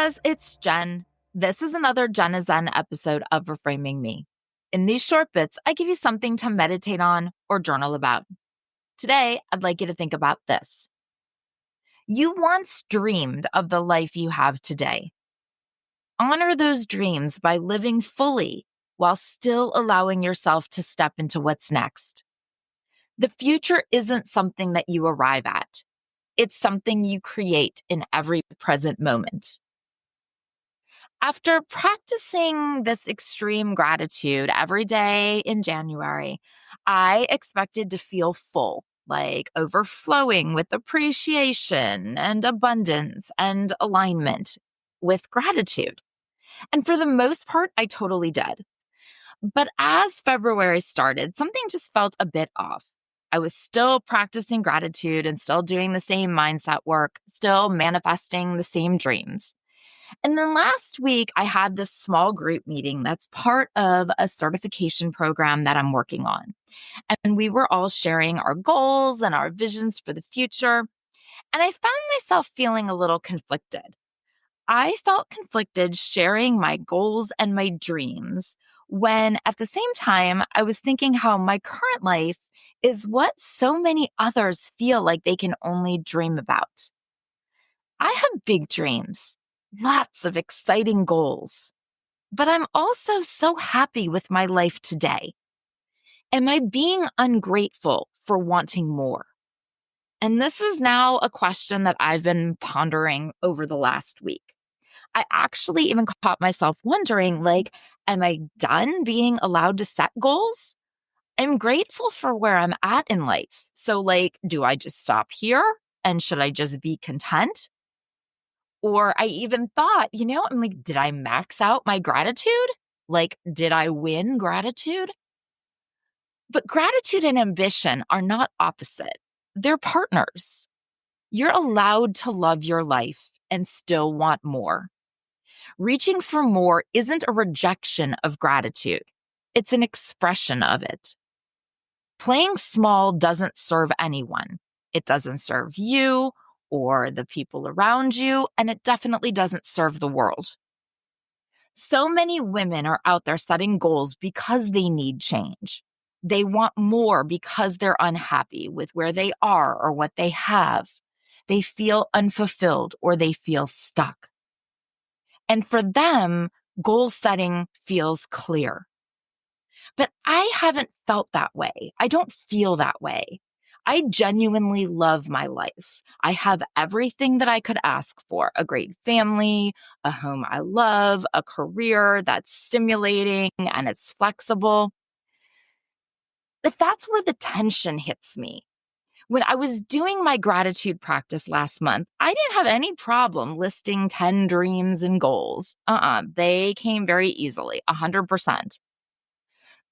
Jas, it's Jen. This is another Jen is Zen episode of Reframing Me. In these short bits, I give you something to meditate on or journal about. Today, I'd like you to think about this. You once dreamed of the life you have today. Honor those dreams by living fully while still allowing yourself to step into what's next. The future isn't something that you arrive at. It's something you create in every present moment. After practicing this extreme gratitude every day in January, I expected to feel full, like overflowing with appreciation and abundance and alignment with gratitude. And for the most part, I totally did. But as February started, something just felt a bit off. I was still practicing gratitude and still doing the same mindset work, still manifesting the same dreams. And then last week, I had this small group meeting that's part of a certification program that I'm working on. And we were all sharing our goals and our visions for the future. And I found myself feeling a little conflicted. I felt conflicted sharing my goals and my dreams when at the same time, I was thinking how my current life is what so many others feel like they can only dream about. I have big dreams, lots of exciting goals, but I'm also so happy with my life today. Am I being ungrateful for wanting more? And this is now a question that I've been pondering over the last week. I actually even caught myself wondering, am I done being allowed to set goals? I'm grateful for where I'm at in life. So, do I just stop here? And should I just be content? Or I even thought, I'm like, did I max out my gratitude? Did I win gratitude? But gratitude and ambition are not opposite. They're partners. You're allowed to love your life and still want more. Reaching for more isn't a rejection of gratitude. It's an expression of it. Playing small doesn't serve anyone. It doesn't serve you or the people around you, and it definitely doesn't serve the world. So many women are out there setting goals because they need change. They want more because they're unhappy with where they are or what they have. They feel unfulfilled or they feel stuck. And for them, goal setting feels clear. But I haven't felt that way. I don't feel that way. I genuinely love my life. I have everything that I could ask for: a great family, a home I love, a career that's stimulating and it's flexible. But that's where the tension hits me. When I was doing my gratitude practice last month, I didn't have any problem listing 10 dreams and goals. They came very easily, 100%.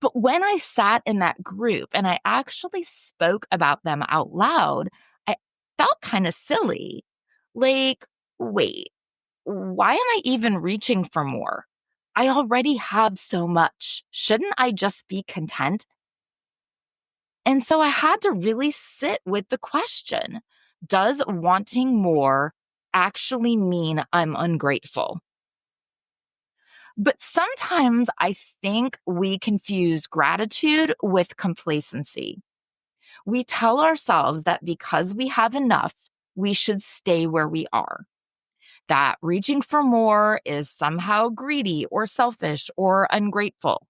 But when I sat in that group and I actually spoke about them out loud, I felt kind of silly. Wait, why am I even reaching for more? I already have so much. Shouldn't I just be content? And so I had to really sit with the question, does wanting more actually mean I'm ungrateful? But sometimes I think we confuse gratitude with complacency. We tell ourselves that because we have enough, we should stay where we are. That reaching for more is somehow greedy or selfish or ungrateful.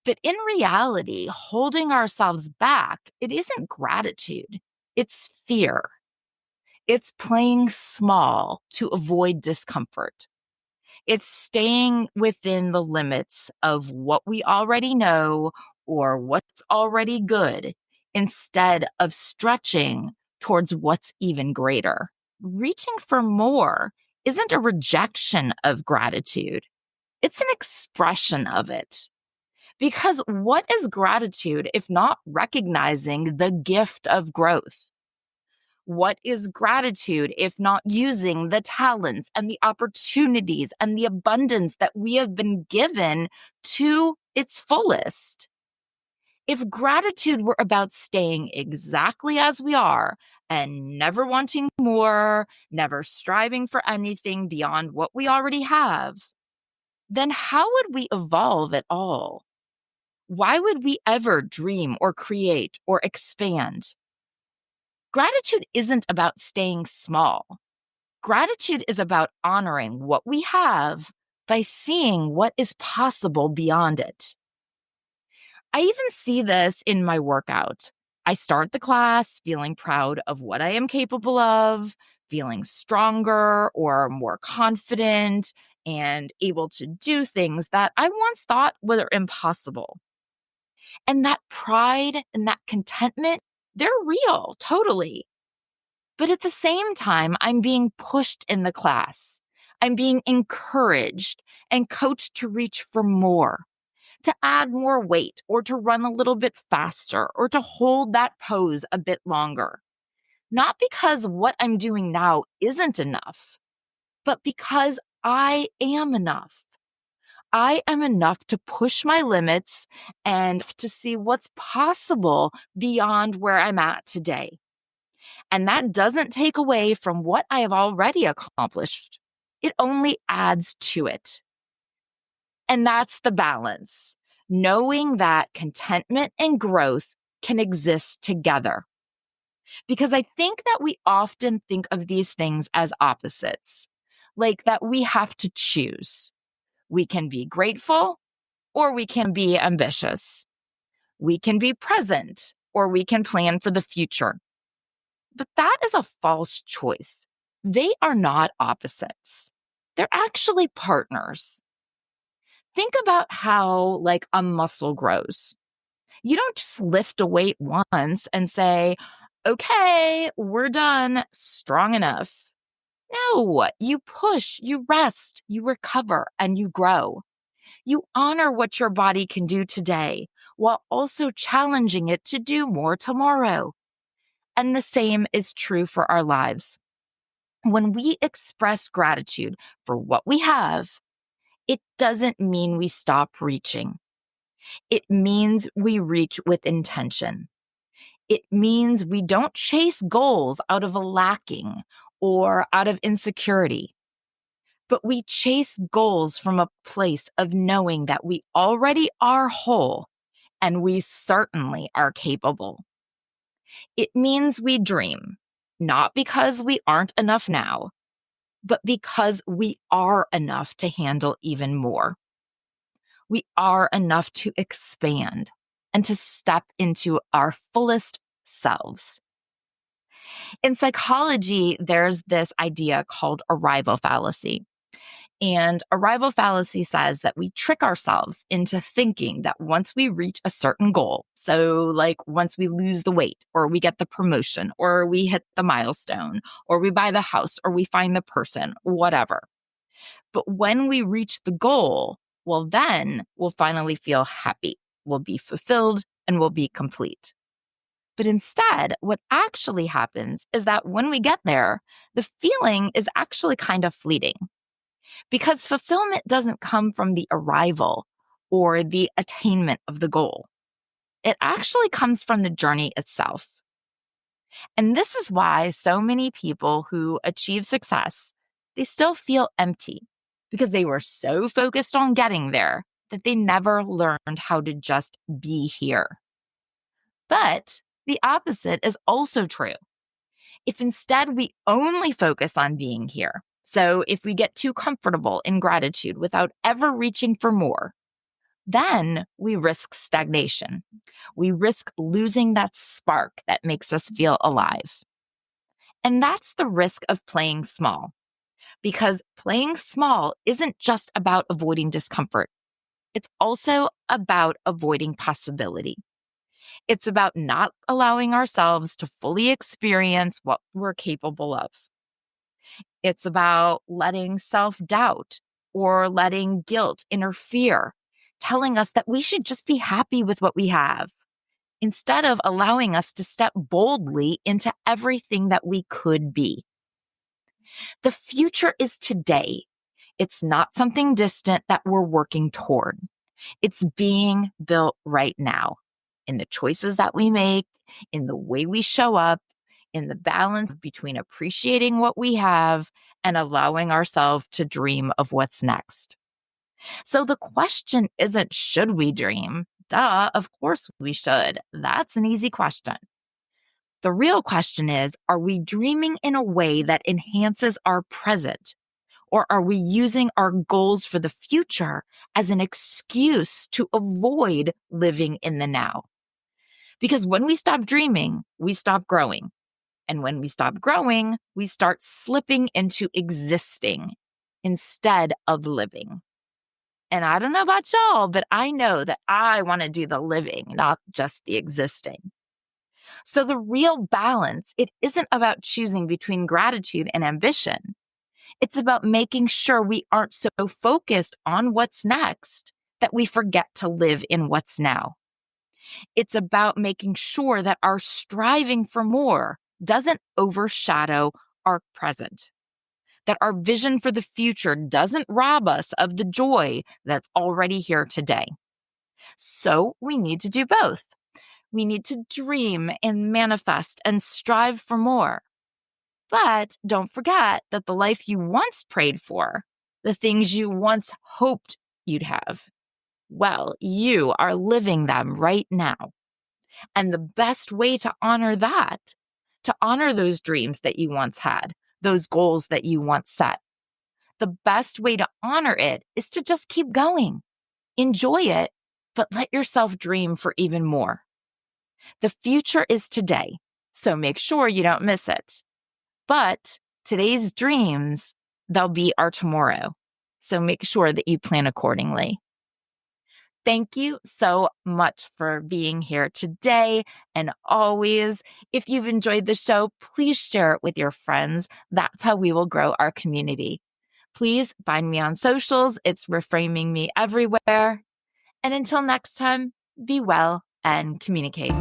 But in reality, holding ourselves back, it isn't gratitude, it's fear. It's playing small to avoid discomfort. It's staying within the limits of what we already know or what's already good instead of stretching towards what's even greater. Reaching for more isn't a rejection of gratitude. It's an expression of it. Because what is gratitude if not recognizing the gift of growth? What is gratitude if not using the talents and the opportunities and the abundance that we have been given to its fullest? If gratitude were about staying exactly as we are and never wanting more, never striving for anything beyond what we already have, then how would we evolve at all? Why would we ever dream or create or expand? Gratitude isn't about staying small. Gratitude is about honoring what we have by seeing what is possible beyond it. I even see this in my workout. I start the class feeling proud of what I am capable of, feeling stronger or more confident, and able to do things that I once thought were impossible. And that pride and that contentment, they're real, totally. But at the same time, I'm being pushed in the class. I'm being encouraged and coached to reach for more, to add more weight or to run a little bit faster or to hold that pose a bit longer. Not because what I'm doing now isn't enough, but because I am enough. I am enough to push my limits and to see what's possible beyond where I'm at today. And that doesn't take away from what I have already accomplished. It only adds to it. And that's the balance, knowing that contentment and growth can exist together. Because I think that we often think of these things as opposites, like that we have to choose. We can be grateful or we can be ambitious. We can be present or we can plan for the future. But that is a false choice. They are not opposites. They're actually partners. Think about how like a muscle grows. You don't just lift a weight once and say, okay, we're done, strong enough. No, you push, you rest, you recover, and you grow. You honor what your body can do today while also challenging it to do more tomorrow. And the same is true for our lives. When we express gratitude for what we have, it doesn't mean we stop reaching. It means we reach with intention. It means we don't chase goals out of a lacking or out of insecurity, but we chase goals from a place of knowing that we already are whole and we certainly are capable. It means we dream, not because we aren't enough now, but because we are enough to handle even more. We are enough to expand and to step into our fullest selves. In psychology, there's this idea called arrival fallacy. And arrival fallacy says that we trick ourselves into thinking that once we reach a certain goal, so like once we lose the weight or we get the promotion or we hit the milestone or we buy the house or we find the person, whatever. But when we reach the goal, well, then we'll finally feel happy. We'll be fulfilled and we'll be complete. But instead, what actually happens is that when we get there, the feeling is actually kind of fleeting because fulfillment doesn't come from the arrival or the attainment of the goal. It actually comes from the journey itself. And this is why so many people who achieve success, they still feel empty because they were so focused on getting there that they never learned how to just be here. But the opposite is also true. If instead we only focus on being here, so if we get too comfortable in gratitude without ever reaching for more, then we risk stagnation. We risk losing that spark that makes us feel alive. And that's the risk of playing small, because playing small isn't just about avoiding discomfort. It's also about avoiding possibility. It's about not allowing ourselves to fully experience what we're capable of. It's about letting self-doubt or letting guilt interfere, telling us that we should just be happy with what we have, instead of allowing us to step boldly into everything that we could be. The future is today. It's not something distant that we're working toward. It's being built right now. in the choices that we make, in the way we show up, in the balance between appreciating what we have and allowing ourselves to dream of what's next. So the question isn't, should we dream? Duh, of course we should. That's an easy question. The real question is, are we dreaming in a way that enhances our present? Or are we using our goals for the future as an excuse to avoid living in the now? Because when we stop dreaming, we stop growing. And when we stop growing, we start slipping into existing instead of living. And I don't know about y'all, but I know that I want to do the living, not just the existing. So the real balance, it isn't about choosing between gratitude and ambition. It's about making sure we aren't so focused on what's next that we forget to live in what's now. It's about making sure that our striving for more doesn't overshadow our present, that our vision for the future doesn't rob us of the joy that's already here today. So we need to do both. We need to dream and manifest and strive for more. But don't forget that the life you once prayed for, the things you once hoped you'd have, well, you are living them right now. And the best way to honor that, to honor those dreams that you once had, those goals that you once set, the best way to honor it is to just keep going. Enjoy it, but let yourself dream for even more. The future is today, so make sure you don't miss it. But today's dreams, they'll be our tomorrow. So make sure that you plan accordingly. Thank you so much for being here today and always. If you've enjoyed the show, please share it with your friends. That's how we will grow our community. Please find me on socials. It's Reframing Me everywhere. And until next time, be well and communicate.